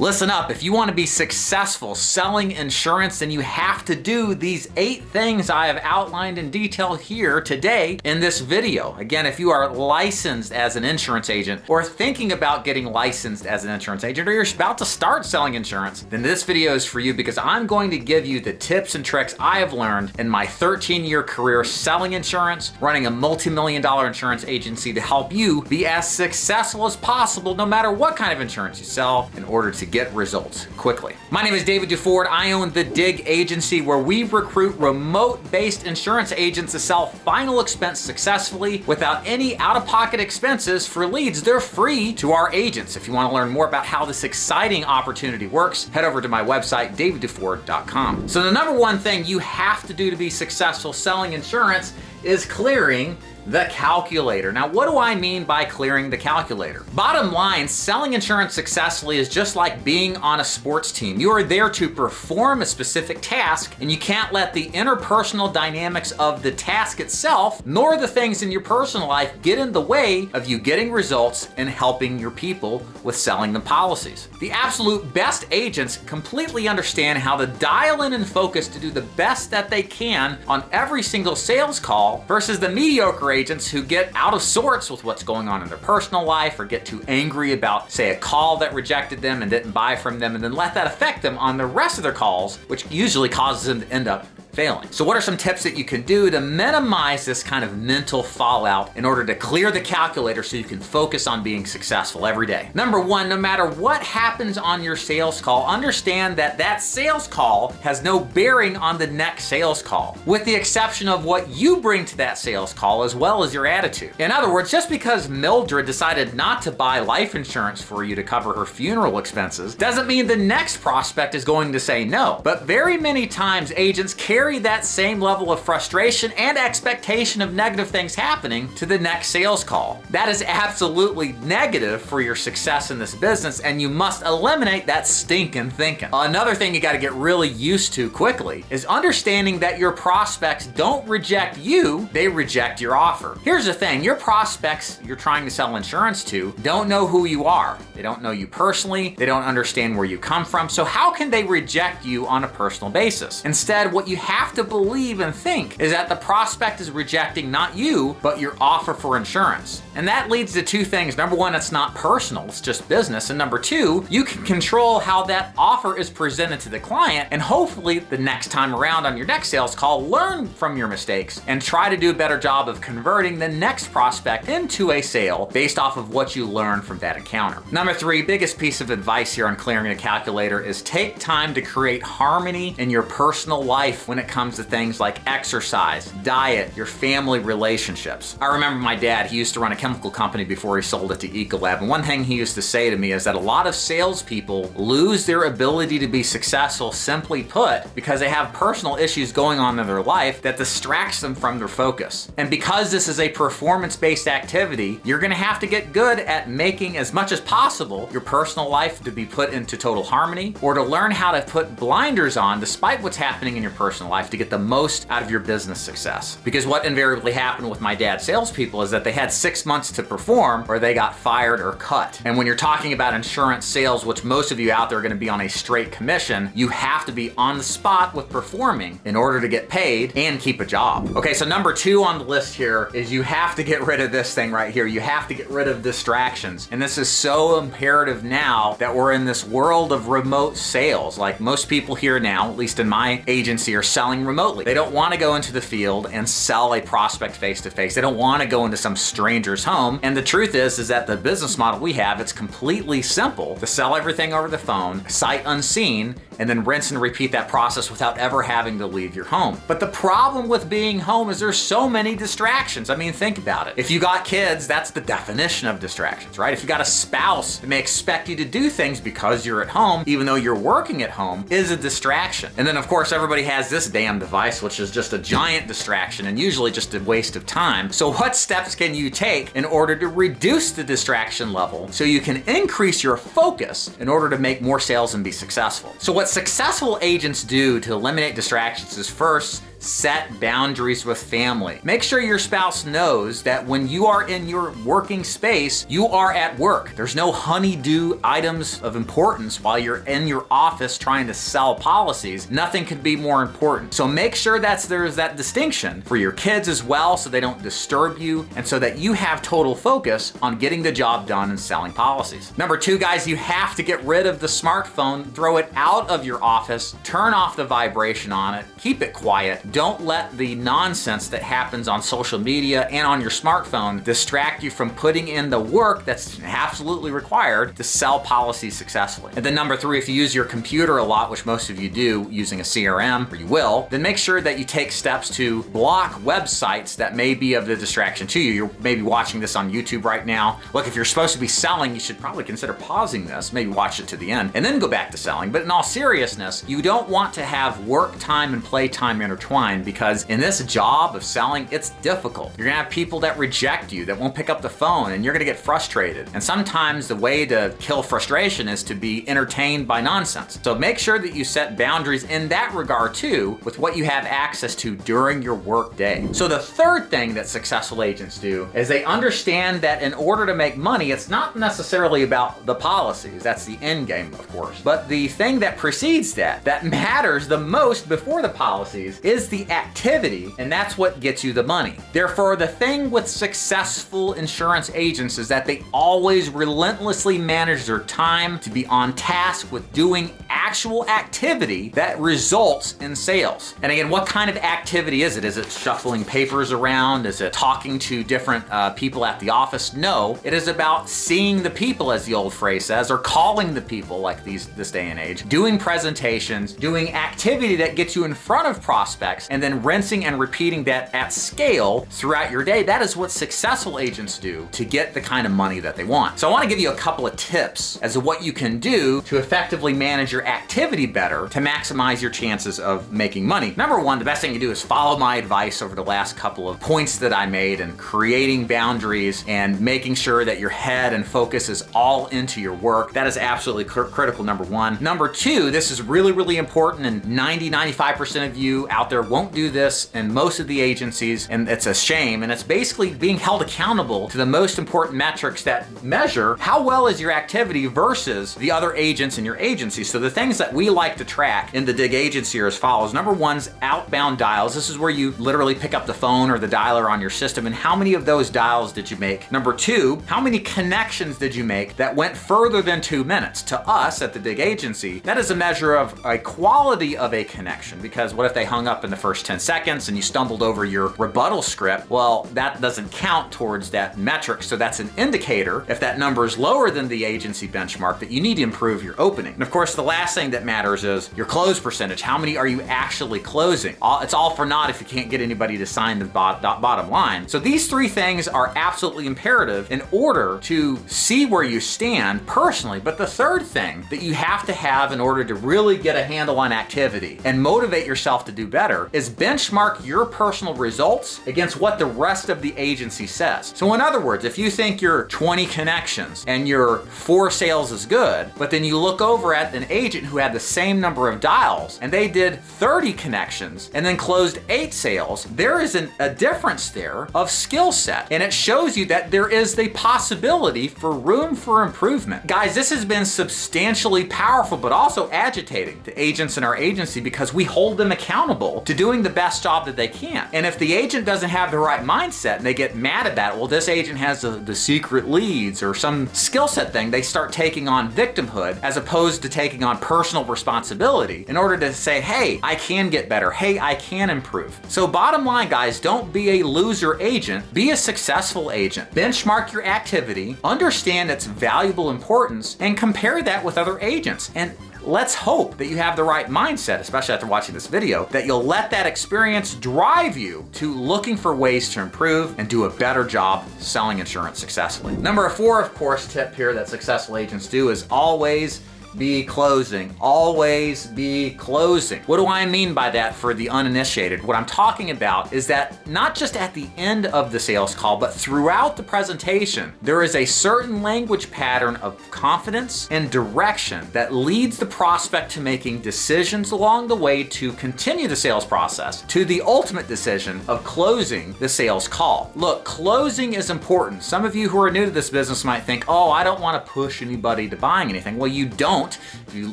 Listen up, if you want to be successful selling insurance, then you have to do these 8 things I have outlined in detail here today in this video. Again, if you are licensed as an insurance agent or thinking about getting licensed as an insurance agent, or you're about to start selling insurance, then this video is for you because I'm going to give you the tips and tricks I have learned in my 13-year career selling insurance, running a multi-million-dollar insurance agency to help you be as successful as possible no matter what kind of insurance you sell in order to get results quickly. My name is David DuFord. I own the Dig Agency, where we recruit remote-based insurance agents to sell final expense successfully without any out-of-pocket expenses for leads. They're free to our agents. If you want to learn more about how this exciting opportunity works, head over to my website, davidduford.com. So the number one thing you have to do to be successful selling insurance is clearing the calculator. Now, what do I mean by clearing the calculator? Bottom line, selling insurance successfully is just like being on a sports team. You are there to perform a specific task, and you can't let the interpersonal dynamics of the task itself, nor the things in your personal life, get in the way of you getting results and helping your people with selling them policies. The absolute best agents completely understand how to dial in and focus to do the best that they can on every single sales call versus the mediocre agents who get out of sorts with what's going on in their personal life or get too angry about, say, a call that rejected them and didn't buy from them, and then let that affect them on the rest of their calls, which usually causes them to end up failing. So what are some tips that you can do to minimize this kind of mental fallout in order to clear the calculator so you can focus on being successful every day? Number one, no matter what happens on your sales call, understand that that sales call has no bearing on the next sales call, with the exception of what you bring to that sales call as well as your attitude. In other words, just because Mildred decided not to buy life insurance for you to cover her funeral expenses doesn't mean the next prospect is going to say no. But very many times agents carry that same level of frustration and expectation of negative things happening to the next sales call. That is absolutely negative for your success in this business, and you must eliminate that stinking thinking. Another thing you got to get really used to quickly is understanding that your prospects don't reject you, they reject your offer. Here's the thing, your prospects you're trying to sell insurance to don't know who you are. They don't know you personally, they don't understand where you come from, so how can they reject you on a personal basis? Instead, what you have to believe and think is that the prospect is rejecting not you, but your offer for insurance. And that leads to 2 things. Number one, it's not personal, it's just business. And number 2, you can control how that offer is presented to the client, and hopefully the next time around on your next sales call, learn from your mistakes and try to do a better job of converting the next prospect into a sale based off of what you learned from that encounter. Number 3, biggest piece of advice here on clearing a calculator is take time to create harmony in your personal life when it comes to things like exercise, diet, your family relationships. I remember my dad, he used to run a chemical company before he sold it to Ecolab, and one thing he used to say to me is that a lot of salespeople lose their ability to be successful, simply put, because they have personal issues going on in their life that distracts them from their focus. And because this is a performance-based activity, you're gonna have to get good at making as much as possible your personal life to be put into total harmony, or to learn how to put blinders on despite what's happening in your personal life to get the most out of your business success. Because what invariably happened with my dad's salespeople is that they had 6 months to perform or they got fired or cut. And when you're talking about insurance sales, which most of you out there are going to be on a straight commission, you have to be on the spot with performing in order to get paid and keep a job. Okay, so number 2 on the list here is you have to get rid of this thing right here. You have to get rid of distractions. And this is so imperative now that we're in this world of remote sales. Like most people here now, at least in my agency, are selling remotely. They don't want to go into the field and sell a prospect face-to-face. They don't want to go into some stranger's home. And the truth is that the business model we have, it's completely simple to sell everything over the phone, sight unseen, and then rinse and repeat that process without ever having to leave your home. But the problem with being home is there's so many distractions. I mean, think about it. If you got kids, that's the definition of distractions, right? If you got a spouse that may expect you to do things because you're at home, even though you're working at home, is a distraction. And then of course, everybody has this damn device, which is just a giant distraction and usually just a waste of time. So what steps can you take in order to reduce the distraction level so you can increase your focus in order to make more sales and be successful? So what successful agents do to eliminate distractions is first, set boundaries with family. Make sure your spouse knows that when you are in your working space, you are at work. There's no honey-do items of importance while you're in your office trying to sell policies. Nothing could be more important. So make sure there's that distinction for your kids as well, so they don't disturb you, and so that you have total focus on getting the job done and selling policies. Number 2, guys, you have to get rid of the smartphone, throw it out of your office, turn off the vibration on it, keep it quiet. Don't let the nonsense that happens on social media and on your smartphone distract you from putting in the work that's absolutely required to sell policies successfully. And then number 3, if you use your computer a lot, which most of you do using a CRM, or you will, then make sure that you take steps to block websites that may be of the distraction to you. You're maybe watching this on YouTube right now. Look, if you're supposed to be selling, you should probably consider pausing this, maybe watch it to the end, and then go back to selling. But in all seriousness, you don't want to have work time and play time intertwined, because in this job of selling, it's difficult. You're gonna have people that reject you, that won't pick up the phone, and you're gonna get frustrated. And sometimes the way to kill frustration is to be entertained by nonsense. So make sure that you set boundaries in that regard too, with what you have access to during your work day. So the third thing that successful agents do is they understand that in order to make money, it's not necessarily about the policies. That's the end game, of course. But the thing that precedes that matters the most before the policies, is the activity, and that's what gets you the money. Therefore, the thing with successful insurance agents is that they always relentlessly manage their time to be on task with doing actual activity that results in sales. And again, what kind of activity is it? Is it shuffling papers around? Is it talking to different people at the office? No, it is about seeing the people, as the old phrase says, or calling the people, like this day and age, doing presentations, doing activity that gets you in front of prospects, and then rinsing and repeating that at scale throughout your day. That is what successful agents do to get the kind of money that they want. So I want to give you a couple of tips as to what you can do to effectively manage your activity better to maximize your chances of making money. Number 1, the best thing you do is follow my advice over the last couple of points that I made, and creating boundaries and making sure that your head and focus is all into your work. That is absolutely critical, number 1. Number 2, this is really, really important, and 95% of you out there won't do this in most of the agencies, and it's a shame, and it's basically being held accountable to the most important metrics that measure how well is your activity versus the other agents in your agency. So the things that we like to track in the Dig Agency are as follows. Number 1's outbound dials. This is where you literally pick up the phone or the dialer on your system, and how many of those dials did you make? Number 2, how many connections did you make that went further than 2 minutes? To us at the Dig Agency, that is a measure of a quality of a connection, because what if they hung up in the first 10 seconds and you stumbled over your rebuttal script? Well, that doesn't count towards that metric, so that's an indicator, if that number is lower than the agency benchmark, that you need to improve your opening. And of course, the last thing that matters is your close percentage. How many are you actually closing? It's all for naught if you can't get anybody to sign the bottom line. So these 3 things are absolutely imperative in order to see where you stand personally. But the third thing that you have to have in order to really get a handle on activity and motivate yourself to do better is benchmark your personal results against what the rest of the agency says. So in other words, if you think your 20 connections and your 4 sales is good, but then you look over at an agent who had the same number of dials and they did 30 connections and then closed 8 sales, there is a difference there of skill set, and it shows you that there is the possibility for room for improvement. Guys, this has been substantially powerful but also agitating to agents in our agency, because we hold them accountable to doing the best job that they can. And if the agent doesn't have the right mindset and they get mad at that, well, this agent has the secret leads or some skill set thing, they start taking on victimhood as opposed to taking on personal responsibility in order to say, hey, I can get better. Hey, I can improve. So bottom line, guys, don't be a loser agent. Be a successful agent. Benchmark your activity, understand its valuable importance, and compare that with other agents. And let's hope that you have the right mindset, especially after watching this video, that you'll let that experience drive you to looking for ways to improve and do a better job selling insurance successfully. Number 4, of course, tip here that successful agents do is always be closing. Always be closing. What do I mean by that for the uninitiated? What I'm talking about is that not just at the end of the sales call, but throughout the presentation, there is a certain language pattern of confidence and direction that leads the prospect to making decisions along the way to continue the sales process to the ultimate decision of closing the sales call. Look, closing is important. Some of you who are new to this business might think, oh, I don't want to push anybody to buying anything. Well, you don't. If you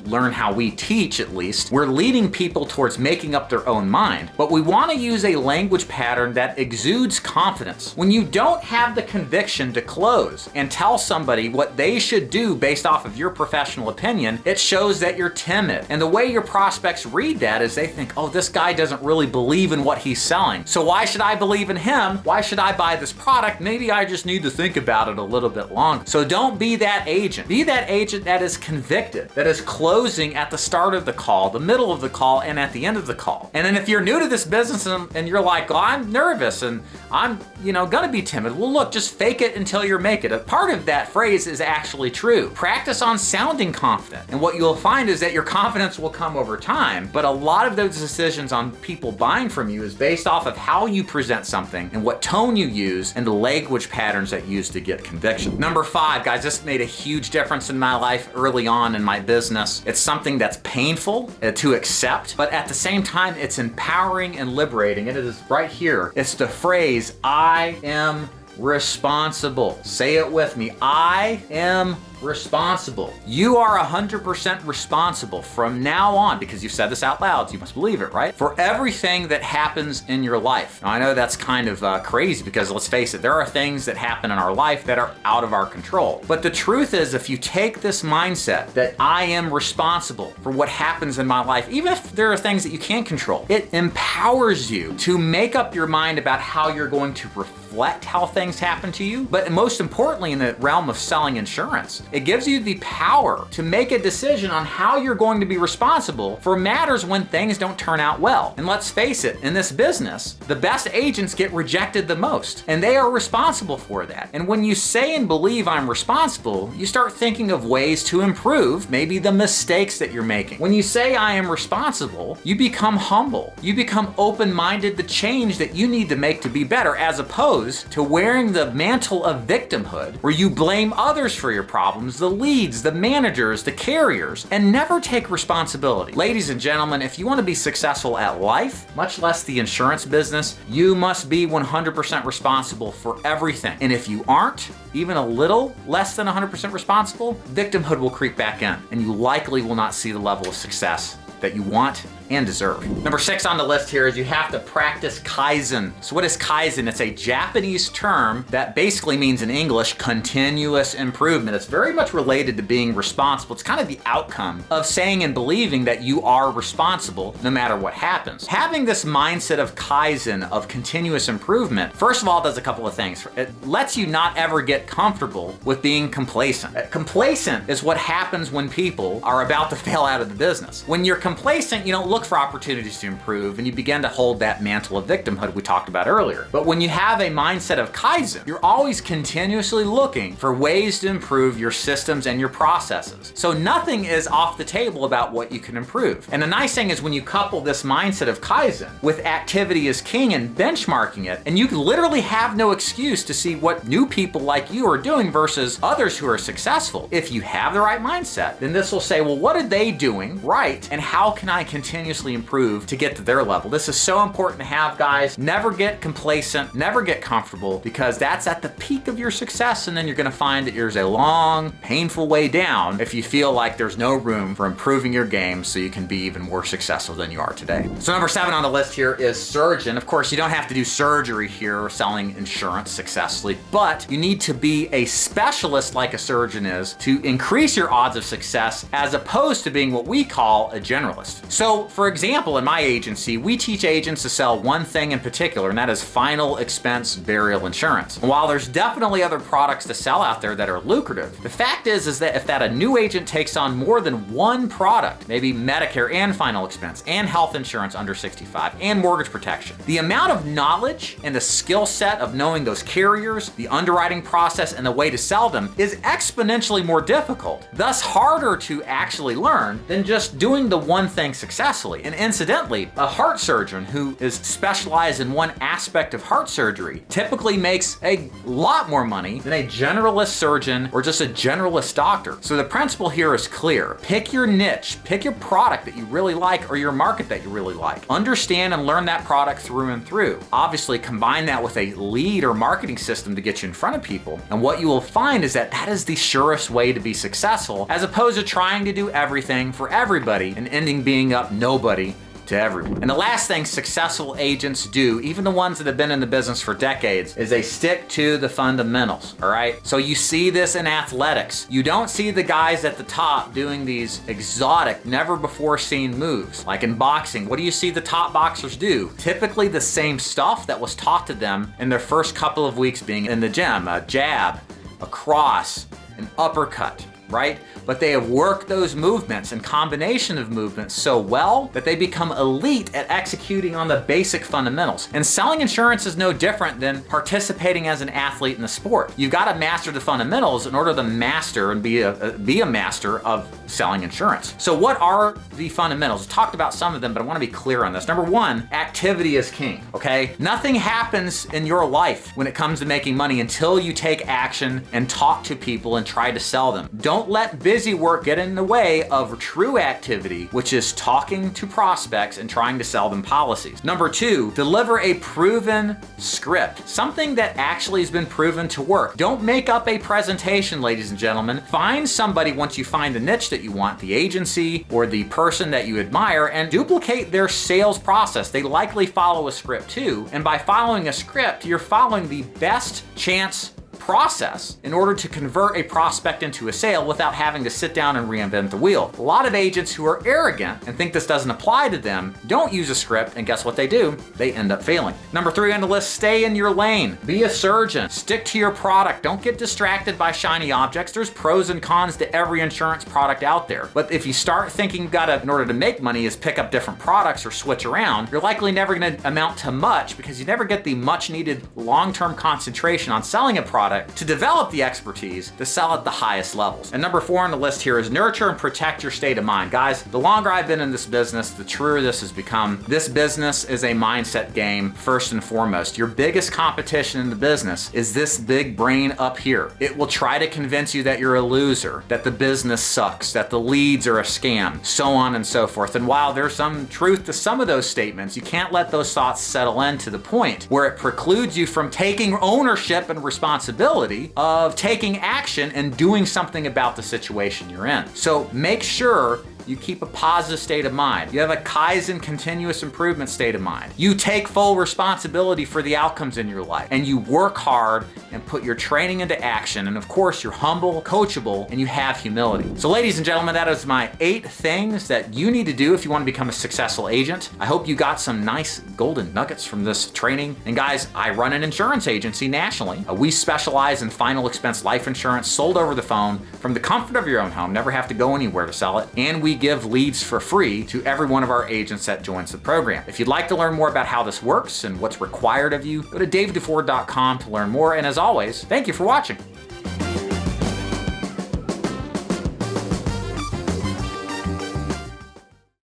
learn how we teach, at least, we're leading people towards making up their own mind. But we want to use a language pattern that exudes confidence. When you don't have the conviction to close and tell somebody what they should do based off of your professional opinion, it shows that you're timid. And the way your prospects read that is they think, oh, this guy doesn't really believe in what he's selling. So why should I believe in him? Why should I buy this product? Maybe I just need to think about it a little bit longer. So don't be that agent. Be that agent that is convicted, that is closing at the start of the call, the middle of the call, and at the end of the call. And then if you're new to this business and you're like, oh, I'm nervous and I'm, gonna be timid. Well, look, just fake it until you make it. A part of that phrase is actually true. Practice on sounding confident. And what you'll find is that your confidence will come over time, but a lot of those decisions on people buying from you is based off of how you present something and what tone you use and the language patterns that you use to get conviction. Number 5, guys, this made a huge difference in my life early on in my business. It's something that's painful to accept, but at the same time, it's empowering and liberating. And it is right here. It's the phrase, I am responsible. Say it with me. I am responsible. You are 100% responsible from now on, because you said this out loud, so you must believe it, right? For everything that happens in your life. Now, I know that's kind of crazy because let's face it, there are things that happen in our life that are out of our control. But the truth is, if you take this mindset that I am responsible for what happens in my life, even if there are things that you can't control, it empowers you to make up your mind about how you're going to reflect how things happen to you. But most importantly, in the realm of selling insurance, it gives you the power to make a decision on how you're going to be responsible for matters when things don't turn out well. And let's face it, in this business, the best agents get rejected the most, and they are responsible for that. And when you say and believe I'm responsible, you start thinking of ways to improve maybe the mistakes that you're making. When you say I am responsible, you become humble. You become open-minded to change that you need to make to be better, as opposed to wearing the mantle of victimhood where you blame others for your problems, the leads, the managers, the carriers, and never take responsibility. Ladies and gentlemen, if you want to be successful at life, much less the insurance business, you must be 100% responsible for everything. And if you aren't even a little less than 100% responsible, victimhood will creep back in, and you likely will not see the level of success that you want and deserve. Number 6 on the list here is you have to practice Kaizen. So what is Kaizen? It's a Japanese term that basically means in English, continuous improvement. It's very much related to being responsible. It's kind of the outcome of saying and believing that you are responsible no matter what happens. Having this mindset of Kaizen, of continuous improvement, first of all, does a couple of things. It lets you not ever get comfortable with being complacent. Complacent is what happens when people are about to fail out of the business. When you're complacent, you don't look for opportunities to improve, and you begin to hold that mantle of victimhood we talked about earlier. But when you have a mindset of Kaizen, you're always continuously looking for ways to improve your systems and your processes. So nothing is off the table about what you can improve. And the nice thing is when you couple this mindset of Kaizen with activity is king and benchmarking it, and you literally have no excuse to see what new people like you are doing versus others who are successful. If you have the right mindset, then this will say, well, what are they doing right, and how can I continuously improve to get to their level? This is so important to have, guys. Never get complacent, never get comfortable, because that's at the peak of your success, and then you're gonna find that there's a long, painful way down if you feel like there's no room for improving your game so you can be even more successful than you are today. So number 7 on the list here is surgeon. Of course, you don't have to do surgery here or selling insurance successfully, but you need to be a specialist like a surgeon is to increase your odds of success as opposed to being what we call a generalist. So for example, in my agency, we teach agents to sell one thing in particular, and that is final expense burial insurance. And while there's definitely other products to sell out there that are lucrative, the fact is that if a new agent takes on more than one product, maybe Medicare and final expense and health insurance under 65 and mortgage protection, the amount of knowledge and the skill set of knowing those carriers, the underwriting process, and the way to sell them is exponentially more difficult, thus harder to actually learn than just doing the one thing successfully. And incidentally, a heart surgeon who is specialized in one aspect of heart surgery typically makes a lot more money than a generalist surgeon or just a generalist doctor. So the principle here is clear. Pick your niche, pick your product that you really like or your market that you really like. Understand and learn that product through and through. Obviously, combine that with a lead or marketing system to get you in front of people. And what you will find is that that is the surest way to be successful, as opposed to trying to do everything for everybody and ending being up nobody to everyone. And the last thing successful agents do, even the ones that have been in the business for decades, is they stick to the fundamentals, all right? So you see this in athletics. You don't see the guys at the top doing these exotic, never before seen moves. Like in boxing, what do you see the top boxers do? Typically the same stuff that was taught to them in their first couple of weeks being in the gym. A jab, a cross, an uppercut, right? But they have worked those movements and combination of movements so well that they become elite at executing on the basic fundamentals. And selling insurance is no different than participating as an athlete in the sport. You've got to master the fundamentals in order to master and be a master of selling insurance. So what are the fundamentals? We talked about some of them, but I want to be clear on this. Number one, activity is king, okay? Nothing happens in your life when it comes to making money until you take action and talk to people and try to sell them. Don't let busy work get in the way of true activity, which is talking to prospects and trying to sell them policies. Number two, deliver a proven script, something that actually has been proven to work. Don't make up a presentation, ladies and gentlemen. Find somebody, once you find the niche that you want, the agency or the person that you admire, and duplicate their sales process. They likely follow a script too, and by following a script, you're following the best chance process in order to convert a prospect into a sale without having to sit down and reinvent the wheel. A lot of agents who are arrogant and think this doesn't apply to them don't use a script, and guess what they do? They end up failing. Number three on the list, stay in your lane. Be a surgeon. Stick to your product. Don't get distracted by shiny objects. There's pros and cons to every insurance product out there. But if you start thinking you've got to, in order to make money, is pick up different products or switch around, you're likely never going to amount to much, because you never get the much needed long-term concentration on selling a product to develop the expertise to sell at the highest levels. And number four on the list here is nurture and protect your state of mind. Guys, the longer I've been in this business, the truer this has become. This business is a mindset game first and foremost. Your biggest competition in the business is this big brain up here. It will try to convince you that you're a loser, that the business sucks, that the leads are a scam, so on and so forth. And while there's some truth to some of those statements, you can't let those thoughts settle in to the point where it precludes you from taking ownership and responsibility of taking action and doing something about the situation you're in. So make sure you keep a positive state of mind. You have a Kaizen, continuous improvement state of mind. You take full responsibility for the outcomes in your life, and you work hard and put your training into action. And of course, you're humble, coachable, and you have humility. So ladies and gentlemen, that is my 8 things that you need to do if you want to become a successful agent. I hope you got some nice golden nuggets from this training. And guys, I run an insurance agency nationally. We specialize in final expense life insurance sold over the phone from the comfort of your own home. Never have to go anywhere to sell it. And we give leads for free to every one of our agents that joins the program. If you'd like to learn more about how this works and what's required of you, go to daviddufour.com to learn more. And as always, thank you for watching.